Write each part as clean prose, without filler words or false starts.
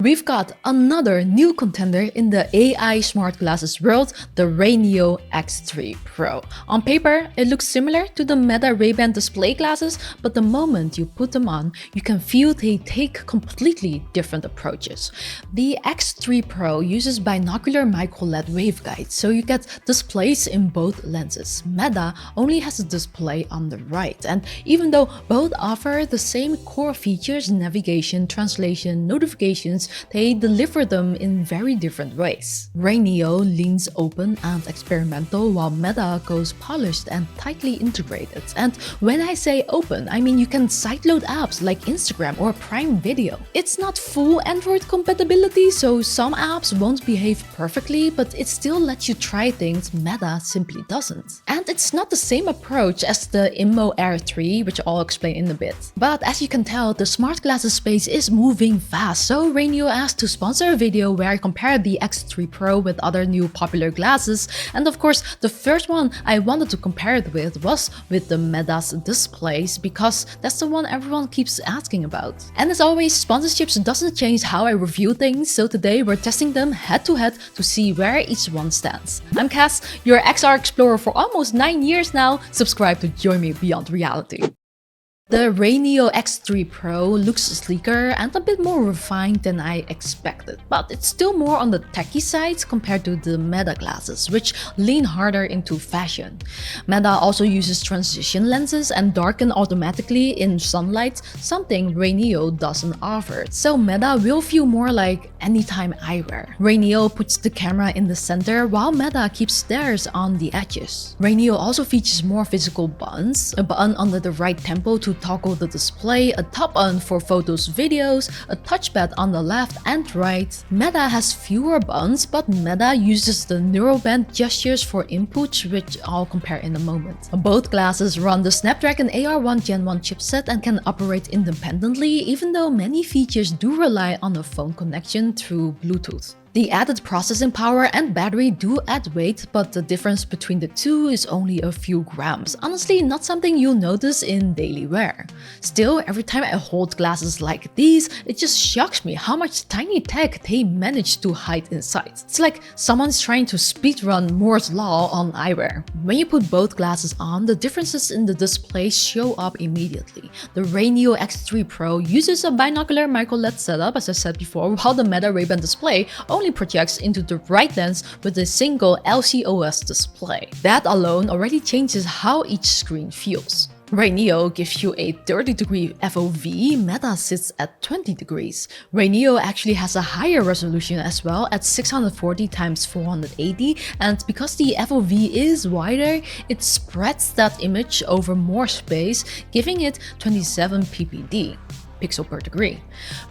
We've got another new contender in the AI smart glasses world, the RayNeo X3 Pro. On paper, it looks similar to the Meta Ray-Ban display glasses, but the moment you put them on, you can feel they take completely different approaches. The X3 Pro uses binocular micro-LED waveguides, so you get displays in both lenses. Meta only has a display on the right, and even though both offer the same core features, navigation, translation, notifications, they deliver them in very different ways. RayNeo leans open and experimental, while Meta goes polished and tightly integrated. And when I say open, I mean you can sideload apps like Instagram or Prime Video. It's not full Android compatibility, so some apps won't behave perfectly, but it still lets you try things Meta simply doesn't. And it's not the same approach as the Immo Air 3, which I'll explain in a bit. But as you can tell, the smart glasses space is moving fast, so RayNeo asked to sponsor a video where I compare the X3 Pro with other new popular glasses, and of course the first one I wanted to compare it with was with the Meta's displays, because that's the one everyone keeps asking about. And as always, sponsorships doesn't change how I review things, so today we're testing them head to head to see where each one stands. I'm Cass, your XR explorer for almost 9 years now. Subscribe to join me beyond reality. The RayNeo X3 Pro looks sleeker and a bit more refined than I expected, but it's still more on the techie side compared to the Meta glasses, which lean harder into fashion. Meta also uses transition lenses and darken automatically in sunlight, something RayNeo doesn't offer, so Meta will feel more like anytime eyewear. RayNeo puts the camera in the center, while Meta keeps theirs on the edges. RayNeo also features more physical buttons, a button under the right tempo to toggle the display, a top button for photos, videos, a touchpad on the left and right. Meta has fewer buttons, but Meta uses the neuroband gestures for inputs, which I'll compare in a moment. Both glasses run the Snapdragon AR1 Gen 1 chipset and can operate independently, even though many features do rely on a phone connection through Bluetooth. The added processing power and battery do add weight, but the difference between the two is only a few grams. Honestly, not something you'll notice in daily wear. Still, every time I hold glasses like these, it just shocks me how much tiny tech they manage to hide inside. It's like someone's trying to speedrun Moore's law on eyewear. When you put both glasses on, the differences in the display show up immediately. The RayNeo X3 Pro uses a binocular micro-LED setup, as I said before, while the Meta Ray-Ban display only projects into the right lens with a single LCOS display. That alone already changes how each screen feels. RayNeo gives you a 30-degree FOV, Meta sits at 20 degrees. RayNeo actually has a higher resolution as well at 640x480, and because the FOV is wider, it spreads that image over more space, giving it 27 ppd. Pixel per degree.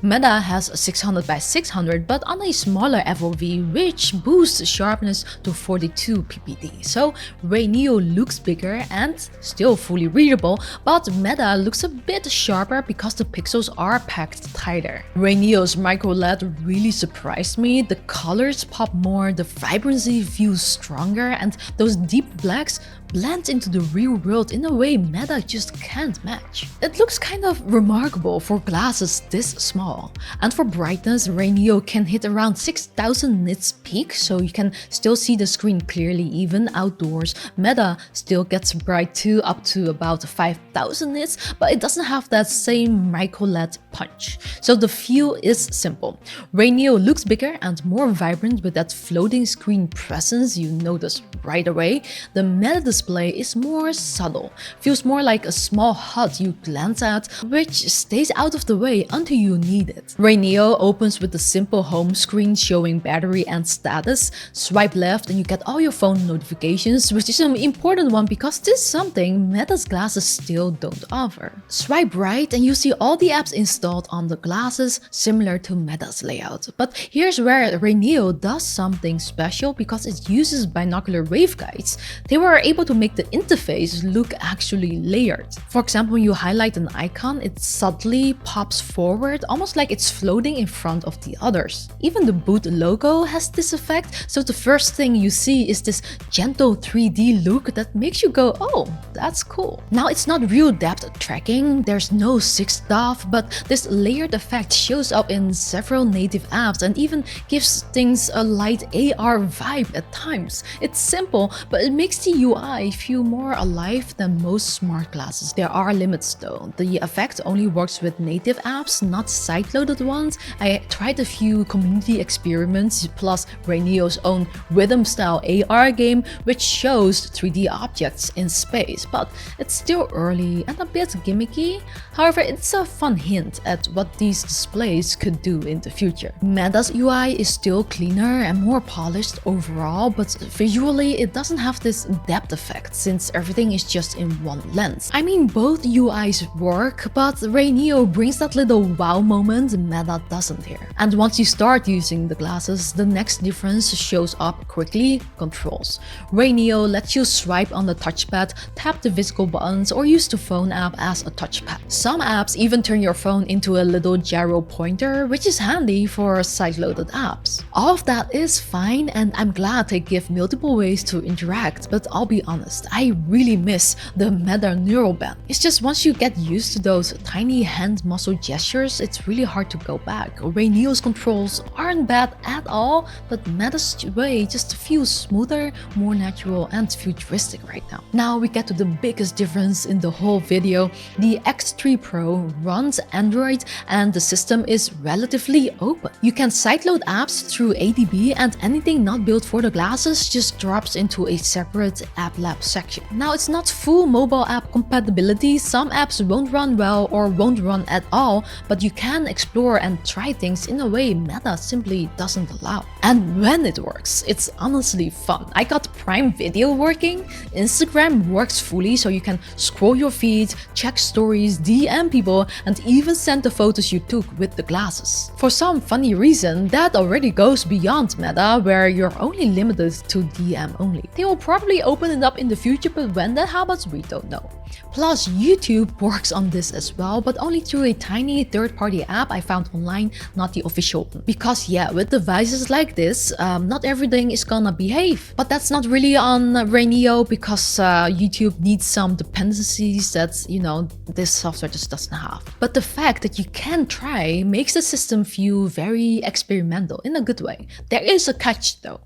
Meta has 600 by 600 but on a smaller FOV, which boosts sharpness to 42 ppd. So RayNeo looks bigger and still fully readable, but Meta looks a bit sharper because the pixels are packed tighter. RayNeo's micro LED really surprised me. The colors pop more, the vibrancy feels stronger, and those deep blacks blend into the real world in a way Meta just can't match. It looks kind of remarkable for glasses this small. And for brightness, RayNeo can hit around 6000 nits peak, so you can still see the screen clearly even outdoors. Meta still gets bright too, up to about 5000 nits, but it doesn't have that same micro LED punch. So the feel is simple. RayNeo looks bigger and more vibrant with that floating screen presence you notice right away. The Meta display is more subtle, feels more like a small hut you glance at, which stays out of the way until you need it. RayNeo opens with the simple home screen showing battery and status. Swipe left and you get all your phone notifications, which is an important one because this is something Meta's glasses still don't offer. Swipe right and you see all the apps installed on the glasses, similar to Meta's layout. But here's where RayNeo does something special because it uses binocular waveguides. They were able to make the interface look actually layered. For example, when you highlight an icon, it subtly pops forward, almost like it's floating in front of the others. Even the boot logo has this effect, so the first thing you see is this gentle 3D look that makes you go, oh, that's cool. Now, it's not real depth tracking, there's no sick stuff, but this layered effect shows up in several native apps and even gives things a light AR vibe at times. It's simple, but it makes the UI feel more alive than most smart glasses. There are limits though. The effect only works with native apps, not side-loaded ones. I tried a few community experiments, plus RayNeo's own rhythm-style AR game, which shows 3D objects in space, but it's still early and a bit gimmicky. However, it's a fun hint at what these displays could do in the future. Meta's UI is still cleaner and more polished overall, but visually it doesn't have this depth effect since everything is just in one lens. I mean, both UIs work, but RayNeo brings that little wow moment Meta doesn't here. And once you start using the glasses, the next difference shows up quickly: controls. RayNeo lets you swipe on the touchpad, tap the physical buttons, or use the phone app as a touchpad. Some apps even turn your phone into a little gyro pointer, which is handy for side-loaded apps. All of that is fine, and I'm glad they give multiple ways to interact, but I'll be honest, I really miss the Meta neural band. It's just once you get used to those tiny hand muscle gestures, it's really hard to go back. RayNeo's controls aren't bad at all, but Meta's way just feels smoother, more natural, and futuristic right now. Now we get to the biggest difference in the whole video. The X3 Pro runs Android and the system is relatively open. You can sideload apps through ADB, and anything not built for the glasses just drops into a separate app lab section. Now, it's not full mobile app compatibility. Some apps won't run well or won't run at all, but you can explore and try things in a way Meta simply doesn't allow. And when it works, it's honestly fun. I got Prime Video working, Instagram works fully, so you can scroll your feed, check stories, DM people, and even send the photos you took with the glasses. For some funny reason, that already goes beyond Meta, where you're only limited to DM only. They will probably open it up in the future, but when that happens, we don't know. Plus, YouTube works on this as well, but only through a tiny third-party app I found online, not the official one. Because yeah, with devices like this, not everything is gonna behave. But that's not really on RayNeo, because YouTube needs some dependencies that, you know, this software just doesn't have. But the fact that you can try makes the system feel very experimental in a good way. There is a catch though.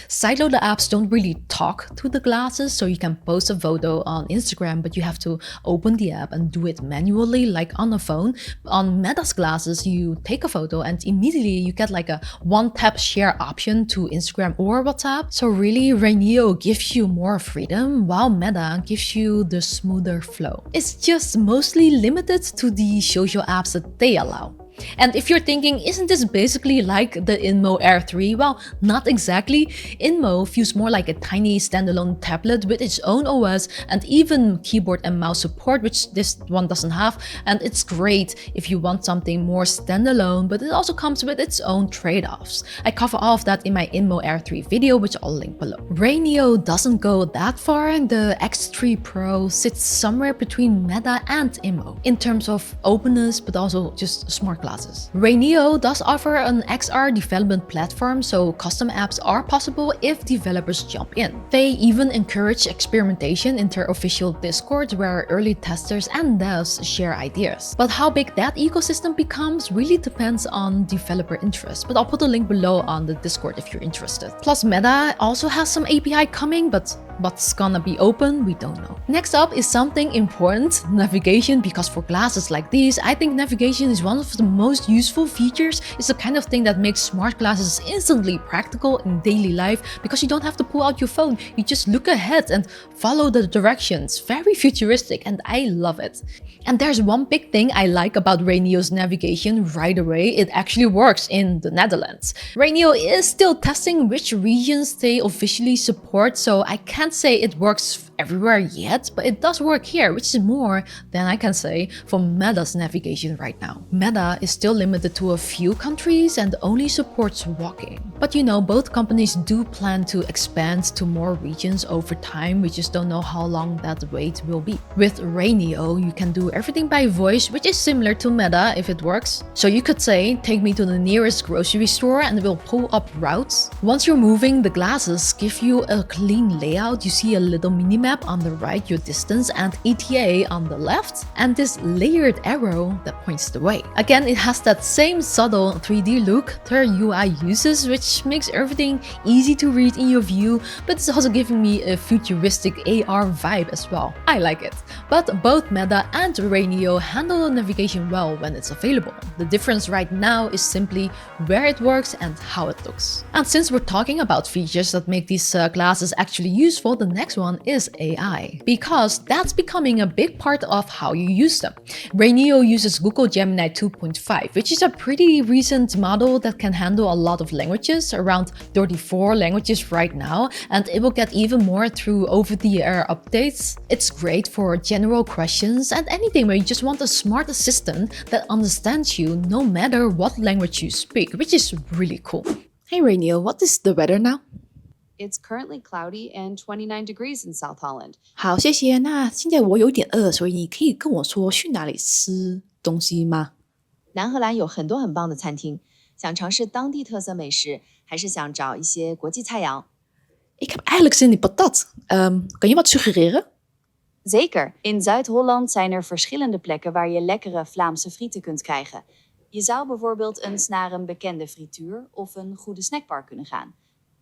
Sideloader apps don't really talk to the glasses, so you can post a photo on Instagram, but you have to open the app and do it manually like on a phone. On Meta's glasses, you take a photo and immediately you get like a one-tap share option to Instagram or WhatsApp. So really, RayNeo gives you more freedom, while Meta gives you the smoother flow. It's just mostly limited to the social apps that they allow. And if you're thinking, isn't this basically like the InMo Air 3? Well, not exactly. InMo feels more like a tiny standalone tablet with its own OS and even keyboard and mouse support, which this one doesn't have. And it's great if you want something more standalone, but it also comes with its own trade-offs. I cover all of that in my InMo Air 3 video, which I'll link below. RayNeo doesn't go that far, and the X3 Pro sits somewhere between Meta and InMo in terms of openness, but also just smart glasses. RayNeo does offer an XR development platform, so custom apps are possible if developers jump in. They even encourage experimentation in their official Discord, where early testers and devs share ideas. But how big that ecosystem becomes really depends on developer interest, but I'll put a link below on the Discord if you're interested. Plus, Meta also has some API coming, but what's gonna be open, we don't know. Next up is something important, navigation, because for glasses like these, I think navigation is one of the most useful features. It's the kind of thing that makes smart glasses instantly practical in daily life, because you don't have to pull out your phone, you just look ahead and follow the directions. Very futuristic, and I love it. And there's one big thing I like about RayNeo's navigation right away: it actually works in the Netherlands. RayNeo is still testing which regions they officially support, so I can't can't say it works everywhere yet, but it does work here, which is more than I can say for Meta's navigation right now. Meta is still limited to a few countries and only supports walking. But you know, both companies do plan to expand to more regions over time. We just don't know how long that wait will be. With RayNeo, you can do everything by voice, which is similar to Meta if it works. So you could say, take me to the nearest grocery store and it will pull up routes. Once you're moving, the glasses give you a clean layout. You see a little mini-map on the right, your distance, and ETA on the left, and this layered arrow that points the way. Again, it has that same subtle 3D look their UI uses, which makes everything easy to read in your view, but it's also giving me a futuristic AR vibe as well. I like it. But both Meta and RayNeo handle navigation well when it's available. The difference right now is simply where it works and how it looks. And since we're talking about features that make these glasses actually useful, the next one is AI, because that's becoming a big part of how you use them. RayNeo uses Google Gemini 2.5, which is a pretty recent model that can handle a lot of languages, around 34 languages right now, and it will get even more through over-the-air updates. It's great for general questions and anything where you just want a smart assistant that understands you no matter what language you speak, which is really cool. Hey RayNeo, what is the weather now? It's currently cloudy and 29 degrees in South Holland. 好，谢谢。那现在我有点饿，所以你可以跟我说去哪里吃东西吗？南荷兰有很多很棒的餐厅，想尝试当地特色美食，还是想找一些国际菜肴？ Ik heb eigenlijk zin in patat. Kan je wat suggereren? Zeker. In Zuid-Holland zijn er verschillende plekken waar je lekkere Vlaamse frieten kunt krijgen. Je zou bijvoorbeeld eens naar een bekende frituur of een goede snackbar kunnen gaan.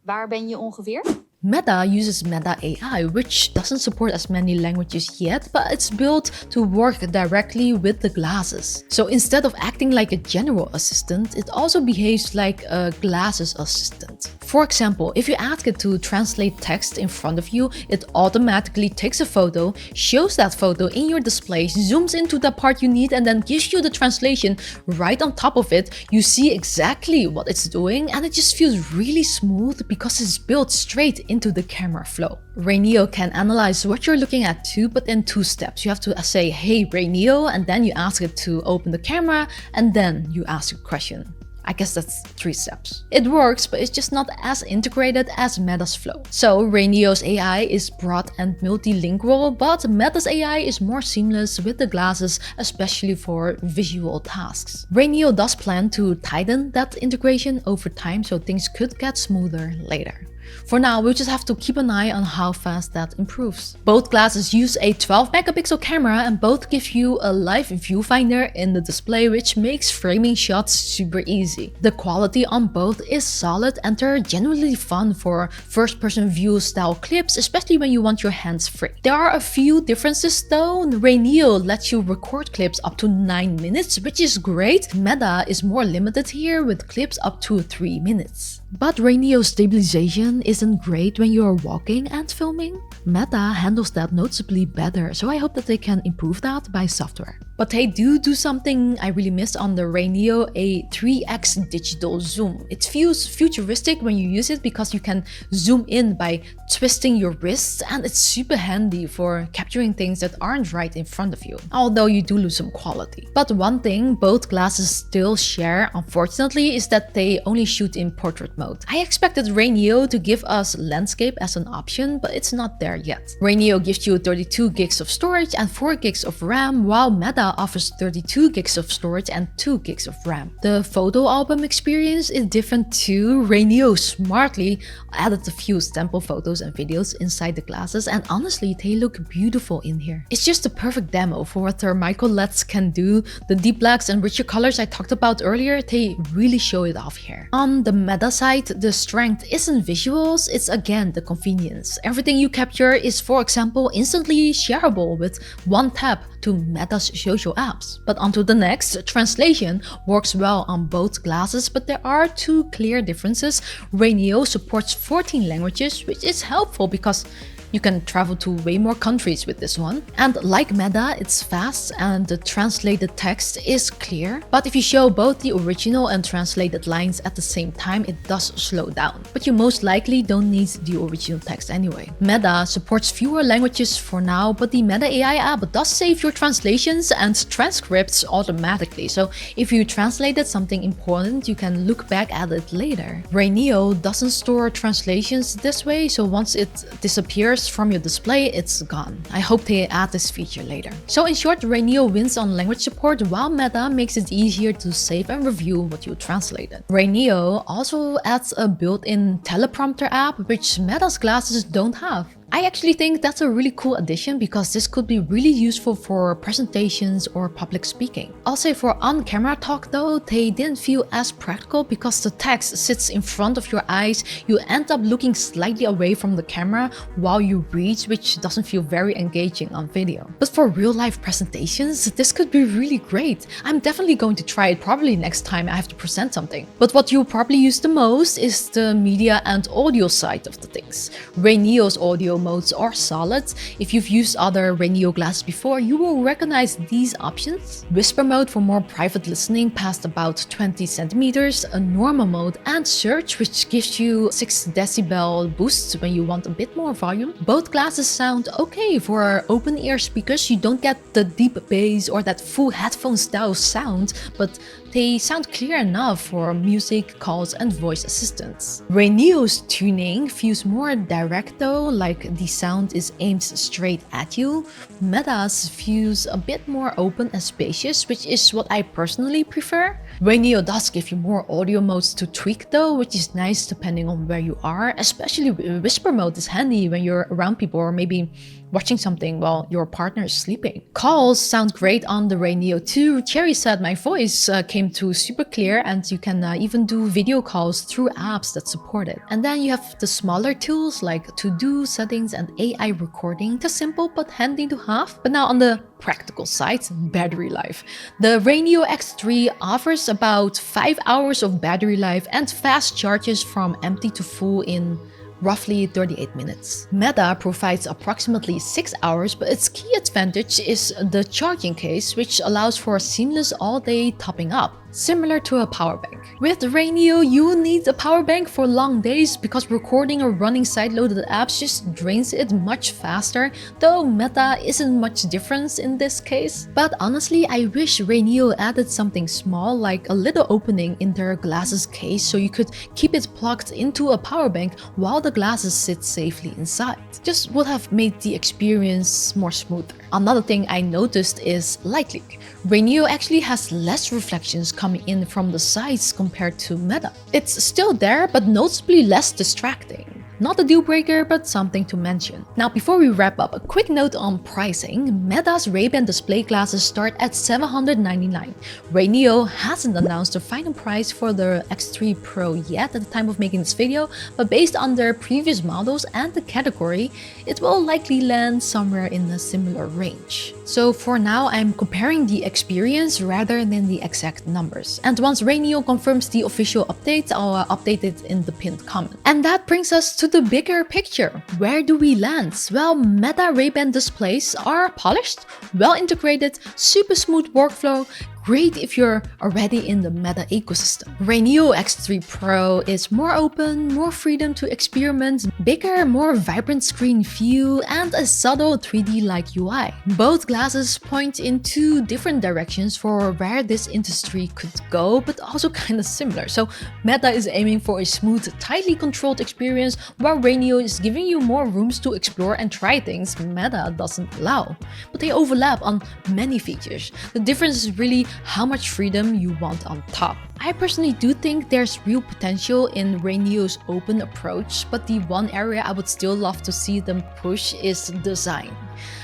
Waar ben je ongeveer? Meta uses Meta AI, which doesn't support as many languages yet, but it's built to work directly with the glasses. So instead of acting like a general assistant, it also behaves like a glasses assistant. For example, if you ask it to translate text in front of you, it automatically takes a photo, shows that photo in your display, zooms into the part you need, and then gives you the translation right on top of it. You see exactly what it's doing, and it just feels really smooth because it's built straight into the camera flow. RayNeo can analyze what you're looking at too, but in 2 steps. You have to say, hey RayNeo, and then you ask it to open the camera, and then you ask a question. I guess that's 3 steps. It works, but it's just not as integrated as Meta's flow. So RayNeo's AI is broad and multilingual, but Meta's AI is more seamless with the glasses, especially for visual tasks. RayNeo does plan to tighten that integration over time, so things could get smoother later. For now, we'll just have to keep an eye on how fast that improves. Both glasses use a 12-megapixel camera and both give you a live viewfinder in the display, which makes framing shots super easy. The quality on both is solid and they're genuinely fun for first-person view style clips, especially when you want your hands free. There are a few differences though. RayNeo lets you record clips up to 9 minutes, which is great. Meta is more limited here with clips up to 3 minutes. But RayNeo's stabilization isn't great when you're walking and filming. Meta handles that noticeably better, so I hope that they can improve that by software. But they do something I really missed on the RayNeo, a 3x digital zoom. It feels futuristic when you use it because you can zoom in by twisting your wrists, and it's super handy for capturing things that aren't right in front of you, although you do lose some quality. But one thing both glasses still share, unfortunately, is that they only shoot in portrait mode. I expected RayNeo to give us landscape as an option, but it's not there yet. RayNeo gives you 32 gigs of storage and 4 gigs of RAM, while Meta offers 32 gigs of storage and 2 gigs of RAM. The photo album experience is different too. RayNeo smartly added a few sample photos and videos inside the glasses, and honestly, they look beautiful in here. It's just a perfect demo for what their micro LEDs can do. The deep blacks and richer colors I talked about earlier, they really show it off here. On the Meta side, the strength isn't visuals, it's again the convenience. Everything you capture is, for example, instantly shareable with one tap to Meta's social apps. But onto the next, translation works well on both glasses, but there are 2 clear differences. RayNeo supports 14 languages, which is helpful because You can travel to way more countries with this one. And like Meta, it's fast and the translated text is clear. But if you show both the original and translated lines at the same time, it does slow down. But you most likely don't need the original text anyway. Meta supports fewer languages for now, but the Meta AI app does save your translations and transcripts automatically. So if you translated something important, you can look back at it later. RayNeo doesn't store translations this way, so once it disappears from your display, it's gone. I hope they add this feature later. So in short, RayNeo wins on language support, while Meta makes it easier to save and review what you translated. RayNeo also adds a built-in teleprompter app, which Meta's glasses don't have. I actually think that's a really cool addition because this could be really useful for presentations or public speaking. I'll say for on-camera talk though, they didn't feel as practical because the text sits in front of your eyes. You end up looking slightly away from the camera while you read, which doesn't feel very engaging on video. But for real-life presentations, this could be really great. I'm definitely going to try it probably next time I have to present something. But what you'll probably use the most is the media and audio side of the things. RayNeo's audio modes are solid. If you've used other RayNeo glasses before, you will recognize these options. Whisper mode for more private listening past about 20 centimeters, a normal mode, and surge, which gives you 6 decibel boosts when you want a bit more volume. Both glasses sound okay for open ear speakers. You don't get the deep bass or that full headphone style sound, but they sound clear enough for music, calls, and voice assistants. RayNeo's tuning feels more direct though, like the sound is aimed straight at you. Meta's feels a bit more open and spacious, which is what I personally prefer. RayNeo does give you more audio modes to tweak though, which is nice depending on where you are. Especially whisper mode is handy when you're around people or maybe watching something while your partner is sleeping. Calls sound great on the RayNeo too. Cherry said my voice came through super clear, and you can even do video calls through apps that support it. And then you have the smaller tools like to-do, settings, and AI recording. They're simple but handy to have. But now on the practical side, battery life. The RayNeo X3 offers about 5 hours of battery life and fast charges from empty to full in roughly 38 minutes. Meta provides approximately 6 hours, but its key advantage is the charging case, which allows for seamless all-day topping up, similar to a power bank. With RayNeo, you need a power bank for long days because recording or running side-loaded apps just drains it much faster, though Meta isn't much difference in this case. But honestly, I wish RayNeo added something small like a little opening in their glasses case so you could keep it plugged into a power bank while the glasses sit safely inside. Just would have made the experience more smoother. Another thing I noticed is light leak. RayNeo actually has less reflections coming in from the sides compared to Meta. It's still there, but noticeably less distracting. Not a deal breaker, but something to mention. Now, before we wrap up, a quick note on pricing. Meta's Ray-Ban display glasses start at $799. RayNeo hasn't announced the final price for the X3 Pro yet at the time of making this video, but based on their previous models and the category, it will likely land somewhere in a similar range. So for now, I'm comparing the experience rather than the exact numbers. And once RayNeo confirms the official update, I'll update it in the pinned comment. And that brings us to the bigger picture. Where do we land? Well, Meta Ray-Ban displays are polished, well integrated, super smooth workflow, great if you're already in the Meta ecosystem. RayNeo X3 Pro is more open, more freedom to experiment, bigger, more vibrant screen view, and a subtle 3D-like UI. Both glasses point in two different directions for where this industry could go, but also kind of similar. So Meta is aiming for a smooth, tightly controlled experience, while RayNeo is giving you more rooms to explore and try things Meta doesn't allow. But they overlap on many features. The difference is really how much freedom you want on top. I personally do think there's real potential in RayNeo's open approach, but the one area I would still love to see them push is design.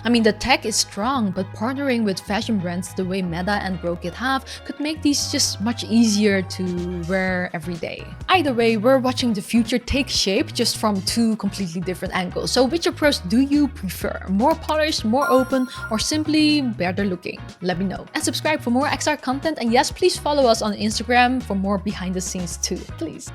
I mean, the tech is strong, but partnering with fashion brands the way Meta and Rokit have could make these just much easier to wear every day. Either way, we're watching the future take shape just from two completely different angles. So which approach do you prefer? More polished, more open, or simply better looking? Let me know. And subscribe for more XR content, and yes, please follow us on Instagram for more behind the scenes too, please.